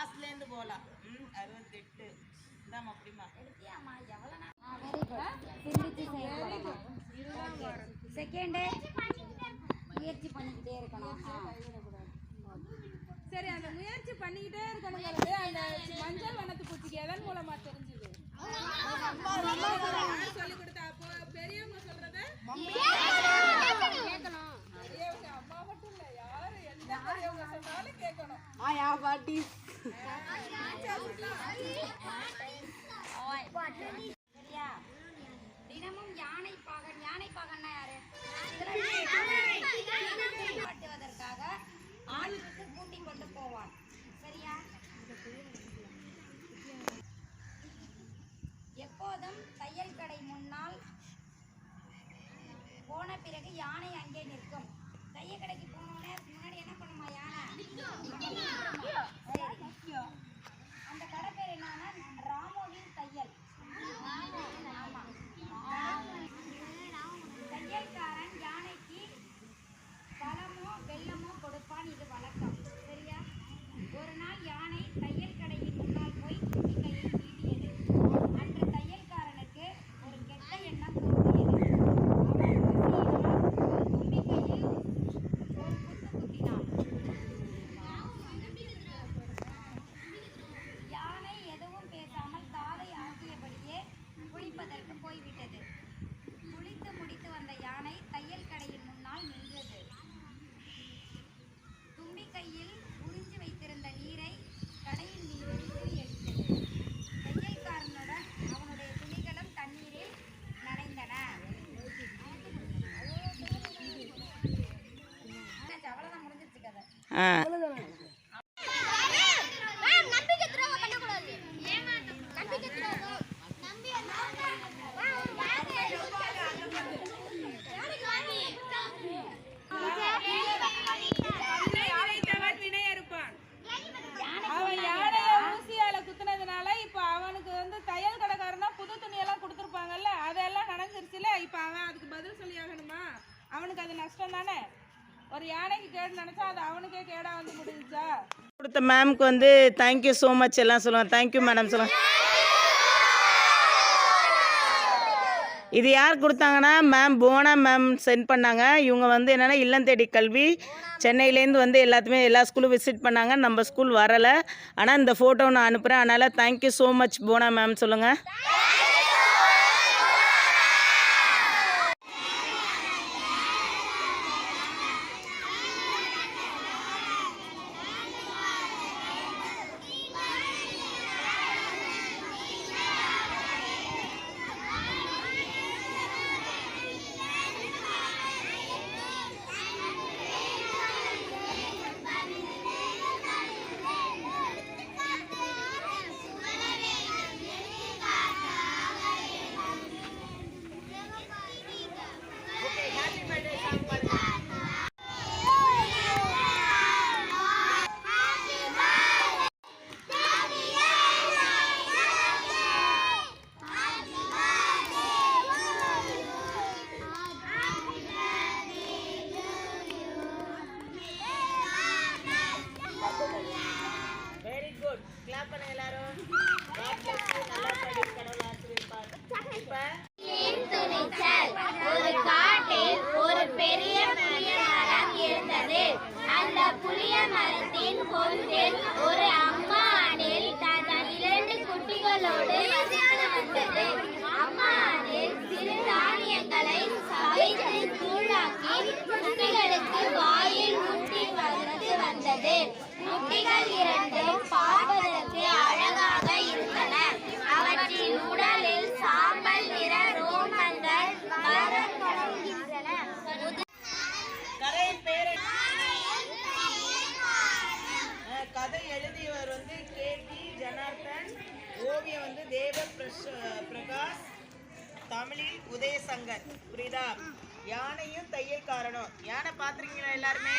லாஸ்ட்லேருந்து போகலாம். 68 இந்தாம்மா அப்படிமா செகண்டு முயற்சி பண்ணிக்கிட்டே இருக்கணும். சரி, அந்த முயற்சி பண்ணிக்கிட்டே இருக்கணுங்கிறது அந்த மஞ்சள் வண்ணத்து பூச்சிக்கு எதன் மூலமா தெரிஞ்சுது? சொல்லி கொடுத்தா? அப்போ பெரியவங்க சொல்றத கேட்கணும். பெரியவங்க அம்மா மட்டும் இல்ல, யாரு எந்த பெரியவங்க சொன்னாலும் கேட்கணும். பாட்டி சரியா? தினமும் யானை பாகன்னா யாரு? காட்டுவதற்காக ஆளுக்கு கூட்டிக் கொண்டு போவான். சரியா? எப்போதும் தையல் கடை முன்னால் போன பிறகு யானை அங்கே நிற்கும். தையல் கடைக்கு போனோடனே முன்னாடி என்ன பண்ணுமா யானை? அந்த கடை பேர் என்னன்னா ராமோவின் தையல். ஆமா, தையல்காரன் யானைக்கு பழமோ வெல்லமோ கொடுப்பான். இது வழக்கம். சரியா? ஒரு நாள் யானை தையல் கடையின் முன்னால் போய் தும்பிக்கையை நீட்டியது. அன்று தையல்காரனுக்கு ஒரு கெட்ட எண்ணம் தோன்றியது. அவன் தும்பிக்கையில் ஒரு குத்து குத்தினான். யானை எதுவும் பேசாமல் காலை ஆட்டியபடியே குளிப்பதற்கு போய்விட்டது. குளித்து முடித்து வந்த யானை தையல் கடையின் முன்னால் நின்றது. தும்பிக்கையில் உறிஞ்சி வைத்திருந்த நீரை கடையின் மீது தூயடித்தது. தையல்காரனுடன் அவனுடைய துணிகளும் தண்ணீரில் நனைந்தன. அவ்வளவுதான், முடிஞ்சிருச்சு கதை. அவன் யானைய ஊசியால குத்துனதுனால இப்ப அவனுக்கு வந்து தையல் கடைக்காரனா புது துணியெல்லாம் கொடுத்துருப்பாங்கல்ல, அதெல்லாம் நடந்துருச்சுல. இப்ப அவன் அதுக்கு பதில் சொல்லி ஆகணுமா? அவனுக்கு அது நஷ்டம் தானே. ஒரு யானைக்கு கேடு நினைச்சா அது அவனுக்கே கேடா வந்து முடிஞ்சுச்சா? கொடுத்த மேம்க்கு வந்து தேங்க்யூ ஸோ மச் எல்லாம் சொல்லுவேன். தேங்க்யூ மேடம் சொல்லுவேன். இது யார் கொடுத்தாங்கன்னா மேம் போனா மேம் சென்ட் பண்ணாங்க. இவங்க வந்து என்னென்னா இல்லம் தேடி கல்வி சென்னையிலேருந்து வந்து எல்லா ஸ்கூலும் விசிட் பண்ணாங்க. நம்ம ஸ்கூல் வரலை, ஆனால் இந்த ஃபோட்டோ நான் அனுப்புகிறேன். அதனால் தேங்க்யூ ஸோ மச் போனா மேம் சொல்லுங்கள். ஒரு அம்மா அணில் தன் 2 குட்டிகளோடு வந்தது. அம்மா அணில் சிறு தானியங்களை சமைத்து தூளாக்கி குட்டிகளுக்கு வாயில் ஊட்டி வந்தது. குட்டிகள் 2 பார்ப்பதற்கு அழகாக இருந்தன. அவற்றின் உடலில் சாம்பல் நிற ரோமங்கள் பரவகின்றன. கதை எழுதியவர் வந்து கே.டி. ஜனார்த்தன், ஓவியம் வந்து தேவ பிரகாஷ், தமிழில் உதயசங்கர். புரியுதா? யானையும் தையல்காரனும். யானை பார்த்துருக்கீங்களா எல்லாருமே?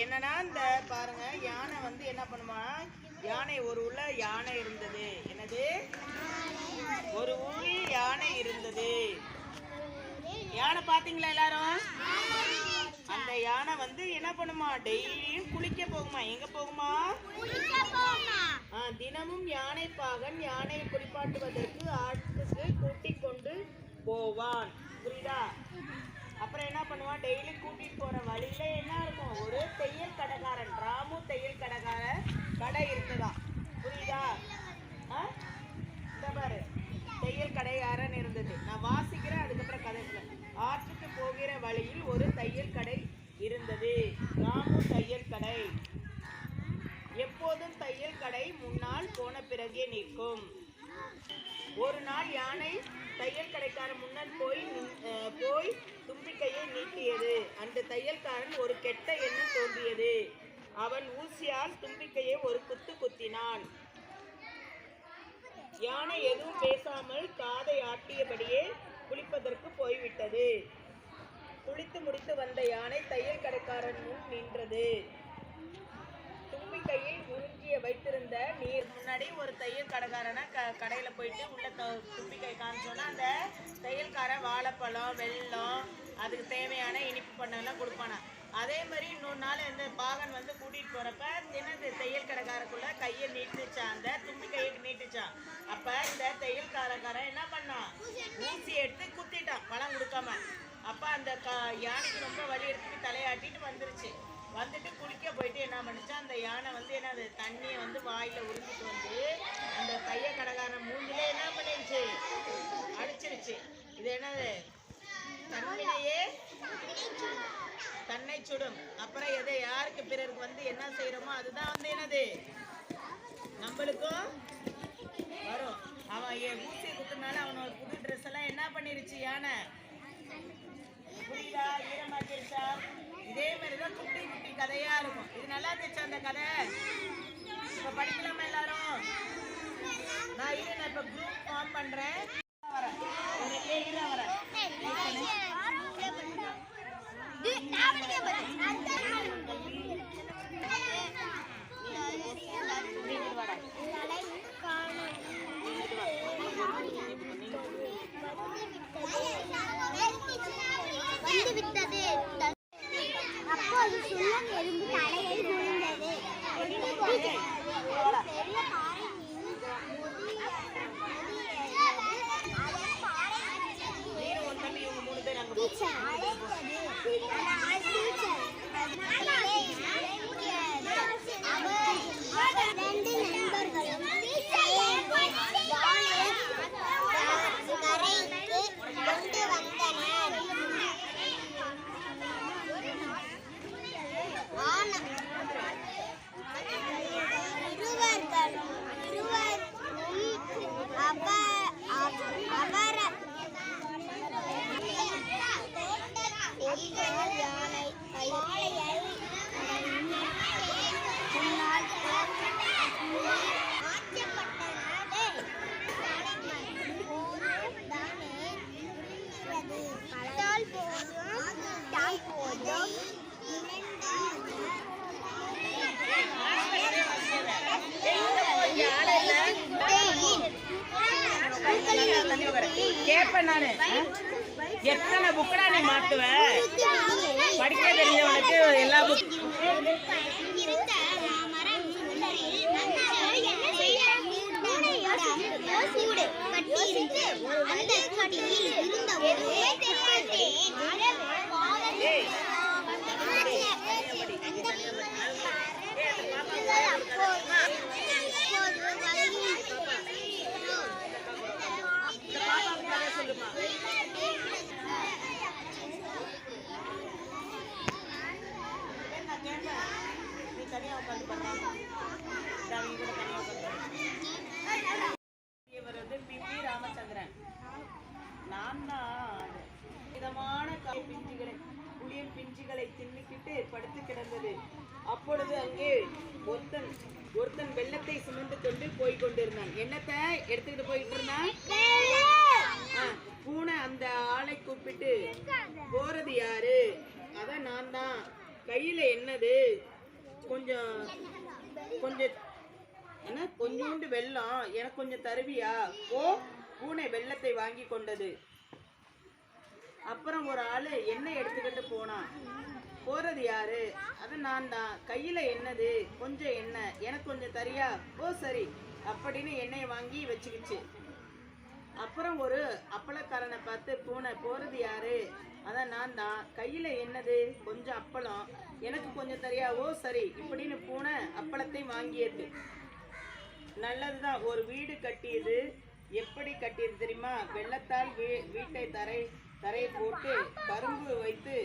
என்னன்னா இந்த பாருங்க, யானை வந்து என்ன பண்ணுமா, யானை ஒரு ஊர்ல யானை இருந்தது. என்னது? ஒரு ஊரில் யானை இருந்தது. யானை பார்த்தீங்களா எல்லாரும்? அந்த யானை வந்து என்ன பண்ணுமா, டெய்லியும் குளிக்க போகுமா. எங்க போகுமா? தினமும் யானை பாகன் யானையை குளிப்பாட்டுவதற்கு ஆற்றுக்கு கூட்டிக் கொண்டு போவான். புரியுதா? அப்புறம் என்ன பண்ணுவான், டெய்லி கூட்டிட்டு போற வழியில என்ன இருக்கும், ஒரு தையல் கடைக்காரன், ராமு தையல் கடை இருந்ததாம். புரியுதா? இந்த பாரு, தையல் கடைக்காரன் இருந்தது. நான் வாசிக்கிறேன், அதுக்கப்புறம் கதை சொல்ல. ஆற்றுக்கு போகிற வழியில் ஒரு தையல் கடை இருந்தது. ராமு தையல் கடை. எப்போதும் தையல் கடை முன்னால் போன பிறகே நிற்கும். ஒரு நாள் யானை தையல் கடைக்காரன் முன்னால் போய் தும்பிக்கையை நீட்டியது. அந்த தையல்காரன் ஒரு கெட்ட எண்ணம் தோன்றியது. அவன் ஊசியால் தும்பிக்கையை ஒரு குத்தினான். யானை எதுவும் பேசாமல் காதை ஆட்டியபடியே குளிப்பதற்கு போய்விட்டது. குளித்து முடித்து வந்த யானை தையல் கடைக்காரன் முன் நின்றது. தும்பிக்கையில் உறிஞ்சிய வைத்திருந்த நீர். முன்னாடி ஒரு தையல் கடைக்காரனை கடையில போயிட்டு உள்ள தும்பிக்கை காமிச்சோன்னா அந்த தையல்காரன் வாழைப்பழம், வெல்லம், அதுக்கு தேவையான இனிப்பு பண்ணெல்லாம் கொடுப்பானா. அதே மாதிரி இன்னொரு நாள் இந்த பாகன் வந்து கூட்டிட்டு போறப்ப தினது தையல் கடைக்காரக்குள்ள கையை நீட்டுச்சான், அந்த தும்பிக்கையை நீட்டுச்சான். அப்ப இந்த தையல் கடைக்காரன் என்ன பண்ணான், ஊசி எடுத்து குத்திட்டான் பழம் கொடுக்காம. அப்ப அந்த யானைக்கு ரொம்ப வலி எடுத்துட்டு தலையாட்டிட்டு வந்துருச்சு. வந்துட்டு குளிக்க போயிட்டு என்ன பண்ணுச்சா, அந்த யானை வந்து என்னது தண்ணியை வந்து வாயில உறிஞ்சிட்டு வந்து அந்த தைய கடைக்காரன் மூஞ்சிலே என்ன பண்ணிருச்சு, அடிச்சிருச்சு. இது என்னது, தன்னிலேயே தன்னை சுடும். அப்புறம் எதை யாருக்கு பிறருக்கு வந்து என்ன செய்யறோமோ அதுதான் வந்து என்னது நம்மளுக்கும் வரும். அவன் ஊசி குத்துனால அவனோட புது ட்ரெஸ் எல்லாம் என்ன பண்ணிருச்சு யானை, புரியுதா, ஈரமாக்கிருச்சா. இதே மாதிரிதான் குட்டி குட்டி கதையா இருக்கும். இது நல்லா இருந்துச்சு அந்த கதை. இப்ப படிக்கலாமா எல்லாரும்? நான் இப்ப குரூப் ஃபார்ம் பண்றேன். வரேன் அப்போது சுள்ளம் எறும்பு தலையில் விழுந்தது. கேப்பேன் நானு, எத்தனை புக்கடா நீ மாட்டுவ? படிக்க தெரிஞ்சவனுக்கு எல்லா புக் சொல்லுமா. நீ தனியா உட்காந்து பண்ணாங்க கூட தனியா உட்காந்து. இவர் வந்து பிபி ராமச்சந்திரன். நான் தான் விதமான புளியன் பிஞ்சுகளை தின்னுக்கிட்டு படுத்து கிடந்தது. அப்பொழுது அங்கே ஒருத்தன் வெள்ளத்தை சுமந்து கொண்டு போய் கொண்டிருந்தான். என்னத்தை எடுத்துக்கிட்டு போயிட்டு இருந்தான்? பூனை அந்த ஆளை கூப்பிட்டு, போறது யாரு? அதான் நான் தான். கையில என்னது? கொஞ்சம் என்ன, கொஞ்சோண்டு வெல்லம், எனக்கு கொஞ்சம் தருவியா? பூனை வெள்ளத்தை வாங்கி கொண்டது. அப்புறம் ஒரு ஆளு என்ன எடுத்துக்கிட்டு போனான். போறது யாரு? அது நான் தான். கையில என்னது? கொஞ்சம் எண்ணெய், எனக்கு கொஞ்சம் தரியா? ஓ சரி அப்படின்னு எண்ணெயை வாங்கி வச்சுக்கிச்சு. அப்புறம் ஒரு அப்பளக்காரனை பார்த்து பூனை, போறது யாரு? அதான் நான் தான். கையில என்னது? கொஞ்சம் அப்பளம், எனக்கு கொஞ்சம் தரியா? ஓ சரி இப்படின்னு பூனை அப்பளத்தை வாங்கியது. நல்லதுதான். ஒரு வீடு கட்டியது. எப்படி கட்டியது தெரியுமா? வெள்ளத்தால் வீட்டை தரை போட்டு கரும்பு வைத்து